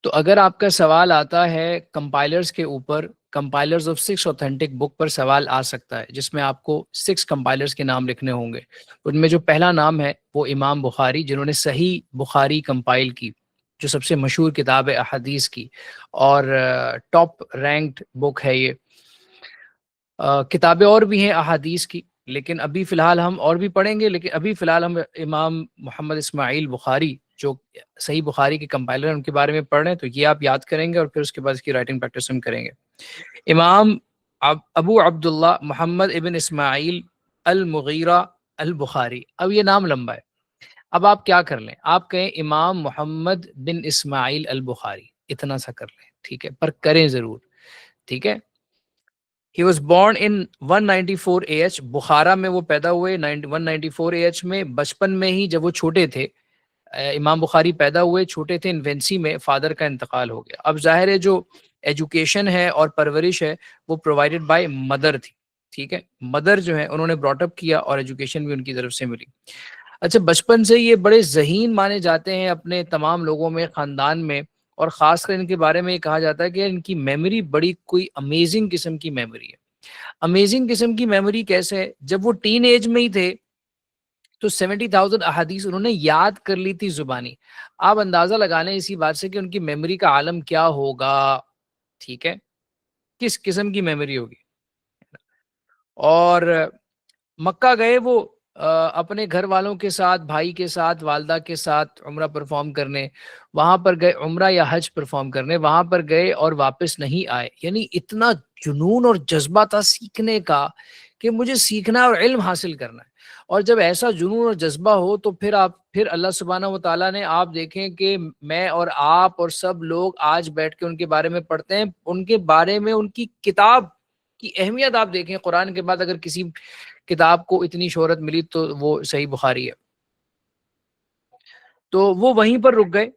تو اگر آپ کا سوال آتا ہے کمپائلرز کے اوپر، کمپائلرز آف 6 اوتھینٹک بک پر سوال آ سکتا ہے، جس میں آپ کو 6 کمپائلرز کے نام لکھنے ہوں گے۔ ان میں جو پہلا نام ہے وہ امام بخاری، جنہوں نے صحیح بخاری کمپائل کی، جو سب سے مشہور کتاب ہے احادیث کی، اور ٹاپ رینکڈ بک ہے یہ۔ کتابیں اور بھی ہیں احادیث کی، لیکن ابھی فی الحال ہم اور بھی پڑھیں گے، لیکن ابھی فی الحال ہم امام محمد اسماعیل بخاری جو صحیح بخاری کے کمپائلر ہیں ان کے بارے میں پڑھ رہے ہیں، تو یہ آپ یاد کریں گے اور پھر اس کے بعد اس کی رائٹنگ پریکٹس ہم کریں گے۔ امام ابو عبداللہ محمد ابن اسماعیل المغیرہ البخاری۔ اب یہ نام لمبا ہے، اب آپ کیا کر لیں، آپ کہیں امام محمد بن اسماعیل البخاری، اتنا سا کر لیں، ٹھیک ہے، پر کریں ضرور، ٹھیک ہے۔ He was born in 194 AH، Bukhara میں وہ پیدا ہوئے 194 AH میں۔ بچپن میں ہی جب وہ چھوٹے تھے، امام بخاری پیدا ہوئے چھوٹے تھے، انفینسی میں فادر کا انتقال ہو گیا۔ اب ظاہر ہے جو ایجوکیشن ہے اور پرورش ہے وہ پرووائڈڈ بائی مدر تھی، ٹھیک ہے، مدر جو ہے انہوں نے براٹ اپ کیا اور ایجوکیشن بھی ان کی طرف سے ملی۔ اچھا، بچپن سے یہ بڑے ذہین مانے جاتے ہیں اپنے تمام لوگوں میں، خاندان میں، اور خاص کر ان کے بارے میں یہ کہا جاتا ہے کہ ان کی میموری بڑی کوئی امیزنگ قسم کی میموری ہے۔ امیزنگ قسم کی میموری کیسے ہے؟ جب وہ ٹین ایج میں ہی تھے تو 70,000 احادیث انہوں نے یاد کر لی تھی زبانی۔ آپ اندازہ لگا لیں اسی بات سے کہ ان کی میموری کا عالم کیا ہوگا، ٹھیک ہے، کس قسم کی میموری ہوگی۔ اور مکہ گئے وہ اپنے گھر والوں کے ساتھ، بھائی کے ساتھ، والدہ کے ساتھ عمرہ پرفارم کرنے، وہاں پر گئے عمرہ یا حج پرفارم کرنے، وہاں پر گئے اور واپس نہیں آئے۔ یعنی اتنا جنون اور جذبہ تھا سیکھنے کا کہ مجھے سیکھنا اور علم حاصل کرنا ہے۔ اور جب ایسا جنون اور جذبہ ہو تو پھر اللہ سبحانہ و تعالیٰ نے، آپ دیکھیں کہ میں اور آپ اور سب لوگ آج بیٹھ کے ان کے بارے میں پڑھتے ہیں، ان کے بارے میں ان کی کتاب کی اہمیت آپ دیکھیں۔ قرآن کے بعد اگر کسی کتاب کو اتنی شہرت ملی تو وہ صحیح بخاری ہے۔ تو وہ وہیں پر رک گئے،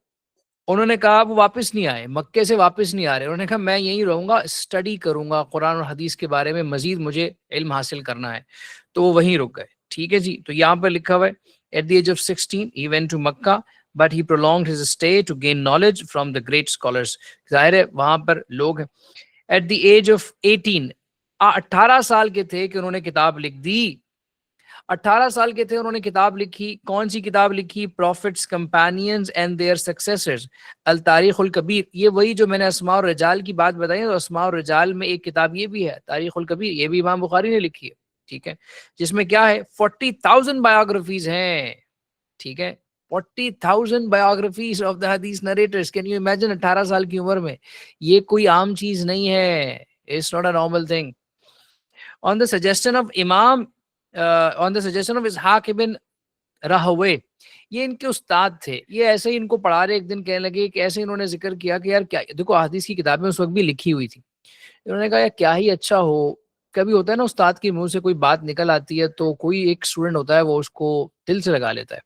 انہوں نے کہا، وہ واپس نہیں آئے، مکے سے واپس نہیں آ رہے، انہوں نے کہا میں یہیں رہوں گا، اسٹڈی کروں گا قرآن اور حدیث کے بارے میں، مزید مجھے علم حاصل کرنا ہے۔ تو وہ وہیں رک گئے، ٹھیک ہے جی۔ تو یہاں پر لکھا ہوا ہے at the age of 16 he went to Makkah but he prolonged his stay to gain knowledge from the great scholars۔ ظاہر ہے وہاں پر لوگ ہیں۔ ایٹ دی ایج آف 18 سال کے تھے کہ انہوں نے کتاب لکھ دی۔ 18 سال کے تھے انہوں نے کتاب لکھی۔ کون سی کتاب لکھی؟ Profits companions and their successors, التاریخ الکبیر۔ یہ وہی جو میں نے اسماء الرجال کی بات بتائی ہے، تو اسماء الرجال میں ایک کتاب یہ بھی ہے تاریخ الکبیر، یہ بھی امام بخاری نے لکھی ہے، ٹھیک ہے، جس میں کیا ہے 40,000 بایوگرافیز ہیں، ٹھیک ہے، 40,000 بایوگرافیز آف دا حدیث نریٹرز۔ کین یو امیجن 18 سال کی عمر میں؟ یہ کوئی عام چیز نہیں ہے، it's not a normal thing. on the suggestion of Imam on the suggestion of Ishaq ibn Rahwayh, یہ ان کے استاد تھے، یہ ایسے ہی ان کو پڑھا رہے، ایک دن کہنے لگے کہ ایسے انہوں نے ذکر کیا کہ یار کیا، دیکھو احادیث کی کتابیں اس وقت بھی لکھی ہوئی تھی، انہوں نے کہا یار کیا ہی اچھا ہو، کبھی ہوتا ہے نا استاد کے منہ سے کوئی بات نکل آتی ہے تو کوئی ایک اسٹوڈنٹ ہوتا ہے وہ اس کو دل سے لگا لیتا ہے۔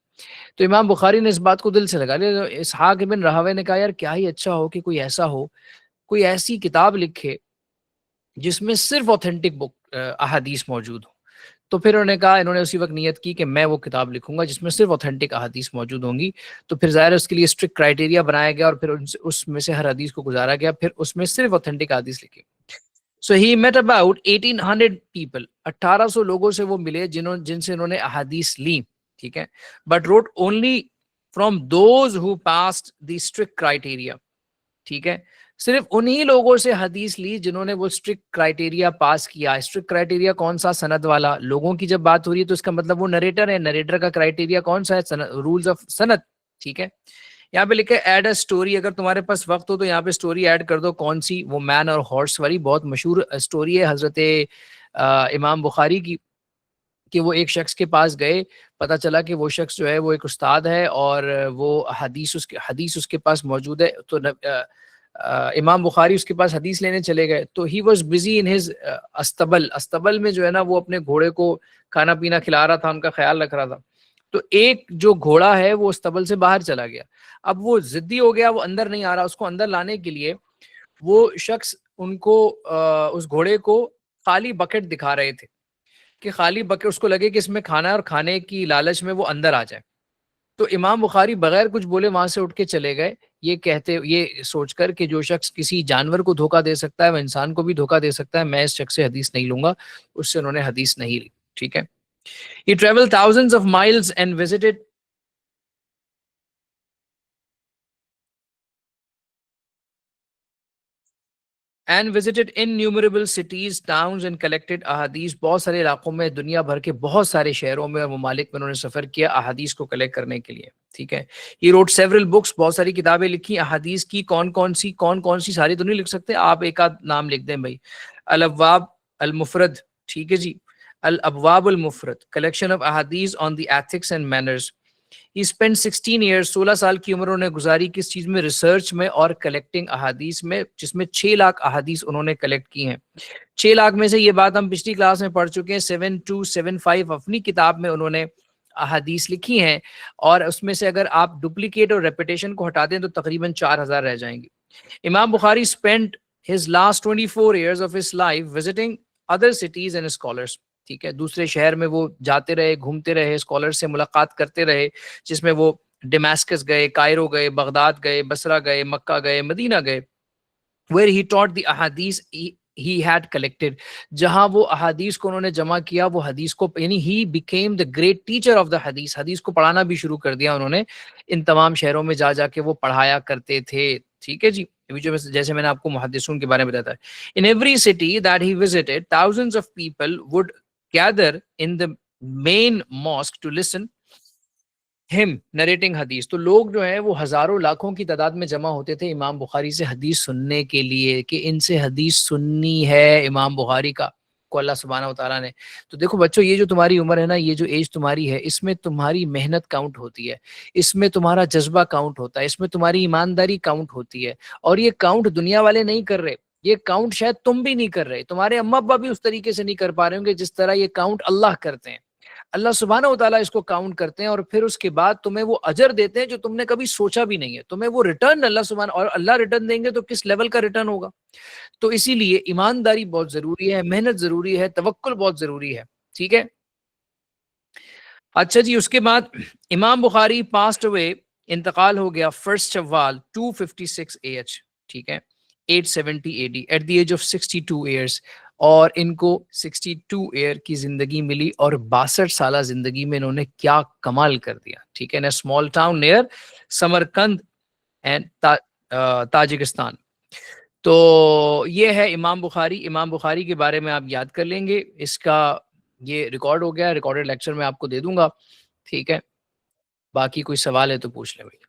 تو امام بخاری نے اس بات کو دل سے لگا لیا۔ اسحاق ابن راہوے نے کہا یار کیا ہی اچھا ہو کہ کوئی ایسا ہو، کوئی ایسی کتاب لکھے جس میں صرف اوتھینٹک بک احادیث موجود ہوں۔ تو پھر انہوں نے اسی وقت نیت کی کہ میں وہ کتاب لکھوں گا جس میں صرف اوتھینٹک احادیث موجود ہوں گی۔ تو پھر ظاہر اس کے لیے اسٹرکٹ کرائٹیریا بنایا گیا اور پھر اس میں سے ہر حدیث کو گزارا گیا، پھر اس میں صرف اوتھینٹک حدیث لکھی۔ سو ہی میٹ اباؤٹ 1800 پیپل، 1800 لوگوں سے وہ ملے جن سے انہوں نے احادیث لی، ٹھیک ہے، but wrote only from those who passed the strict criteria, ٹھیک ہے، صرف انہی لوگوں سے حدیث لی جنہوں نے وہ اسٹرکٹ کرائٹیریا پاس کیا۔ اسٹرکٹ کرائٹیریا کون سا؟ سند والا۔ لوگوں کی جب بات ہو رہی ہے تو اس کا مطلب وہ نریٹر ہے، نریٹر کا کرائٹیریا کون سا ہے؟ رولز آف سند، ٹھیک ہے۔ یہاں پہ لکھے ایڈ اے اسٹوری، اگر تمہارے پاس وقت ہو تو یہاں پہ اسٹوری ایڈ کر دو۔ کون سی؟ وہ مین اور ہارس والی بہت مشہور اسٹوری ہے حضرت امام بخاری کی، کہ وہ ایک شخص کے پاس گئے، پتہ چلا کہ وہ شخص جو ہے وہ ایک استاد ہے اور وہ حدیث اس کے پاس موجود ہے۔ تو امام بخاری اس کے پاس حدیث لینے چلے گئے، تو he was busy in his استبل میں جو ہے نا وہ اپنے گھوڑے کو کھانا پینا کھلا رہا تھا، ان کا خیال رکھ رہا تھا۔ تو ایک جو گھوڑا ہے وہ استبل سے باہر چلا گیا، اب وہ ضدی ہو گیا، وہ اندر نہیں آ رہا، اس کو اندر لانے کے لیے وہ شخص ان کو اس گھوڑے کو خالی بکٹ دکھا رہے تھے کہ خالی بکٹ، اس کو لگے کہ اس میں کھانا ہے اور کھانے کی لالچ میں وہ اندر آ جائے۔ تو امام بخاری بغیر کچھ بولے وہاں سے اٹھ کے چلے گئے، یہ کہتے یہ سوچ کر کہ جو شخص کسی جانور کو دھوکہ دے سکتا ہے وہ انسان کو بھی دھوکہ دے سکتا ہے، میں اس شخص سے حدیث نہیں لوں گا، اس سے انہوں نے حدیث نہیں لی. ٹھیک ہے. He traveled thousands of miles and visited innumerable cities, towns and collected احادیث. بہت سارے علاقوں میں، دنیا بھر کے بہت سارے شہروں میں اور ممالک میں انہوں نے سفر کیا احادیث کو کلیکٹ کرنے کے لیے. ٹھیک ہے. He wrote several books. بہت ساری کتابیں لکھی احادیث کی. کون کون سی ساری تو نہیں لکھ سکتے آپ، ایک آدھ نام لکھ دیں بھائی. الابواب المفرد. ٹھیک ہے جی. الابواب المفرد collection of احادیث on the ethics and manners. He spent 16 years, 16 سال کی عمر انہوں نے گزاری کس چیز میں؟ ریسرچ میں اور کلیکٹنگ احادیث میں، جس میں 6 لاکھ احادیث انہوں نے کلیکٹ کی ہیں. 6 لاکھ میں سے یہ بات ہم پچھلی کلاس میں پڑھ چکے ہیں، 7275 اپنی کتاب میں انہوں نے احادیث لکھی ہیں، اور اس میں سے اگر آپ ڈپلیکیٹ اور ریپیٹیشن کو ہٹا دیں تو تقریباً 4000 رہ جائیں گی. امام بخاری spent his last 24 years of his life visiting other cities and scholars. ٹھیک ہے. دوسرے شہر میں وہ جاتے رہے، گھومتے رہے، اسکالر سے ملاقات کرتے رہے، جس میں وہ ڈیماسکس گئے، کائرو گئے، بغداد گئے، بصرہ گئے، مکہ گئے، مدینہ گئے. where he taught the ahadith he had collected. جہاں وہ احادیث کو انہوں نے جمع کیا، وہ حدیث کو، یعنی he became the great teacher of the hadith. حدیث کو پڑھانا بھی شروع کر دیا انہوں نے. ان تمام شہروں میں جا جا کے وہ پڑھایا کرتے تھے. ٹھیک ہے جی. جیسے میں نے آپ کو محدثون کے بارے میں بتایا تھا. In every city that he visited, thousands of people would gather in the main mosque to listen him narrating حدیث. تو لوگ جو ہیں وہ ہزاروں لاکھوں کی تعداد میں جمع ہوتے تھے امام بخاری سے حدیث سننے کے لیے، کہ ان سے حدیث سننی ہے امام بخاری کا کو اللہ سبحانہ و تعالیٰ نے. تو دیکھو بچوں، یہ جو تمہاری عمر ہے نا، یہ جو ایج تمہاری ہے، اس میں تمہاری محنت کاؤنٹ ہوتی ہے، اس میں تمہارا جذبہ کاؤنٹ ہوتا ہے، اس میں تمہاری ایمانداری کاؤنٹ ہوتی ہے. اور یہ کاؤنٹ دنیا والے نہیں کر رہے، یہ کاؤنٹ شاید تم بھی نہیں کر رہے، تمہارے اماں ابا بھی اس طریقے سے نہیں کر پا رہے ہوں گے جس طرح یہ کاؤنٹ اللہ کرتے ہیں. اللہ سبحانہ و تعالیٰ اس کو کاؤنٹ کرتے ہیں، اور پھر اس کے بعد تمہیں وہ اجر دیتے ہیں جو تم نے کبھی سوچا بھی نہیں ہے. تمہیں وہ ریٹرن اللہ سبحانہ، اور اللہ ریٹرن دیں گے تو کس لیول کا ریٹرن ہوگا. تو اسی لیے ایمانداری بہت ضروری ہے، محنت ضروری ہے، توکل بہت ضروری ہے. ٹھیک ہے. اچھا جی. اس کے بعد امام بخاری پاسڈ اوے، انتقال ہو گیا 1 شوال 256 AH. ٹھیک ہے. 870 AD at the age of 62 years. اور ان کو 62 ایئر کی زندگی ملی، اور 62 سالہ زندگی میں انہوں نے کیا کمال کر دیا. ٹھیک ہے. Small town near Samarkand and Tajikistan. تو یہ ہے امام بخاری. امام بخاری کے بارے میں آپ یاد کر لیں گے. اس کا یہ ریکارڈ ہو گیا، ریکارڈڈ لیکچر میں آپ کو دے دوں گا. ٹھیک ہے. باقی کوئی سوال ہے تو پوچھ لیں بھائی.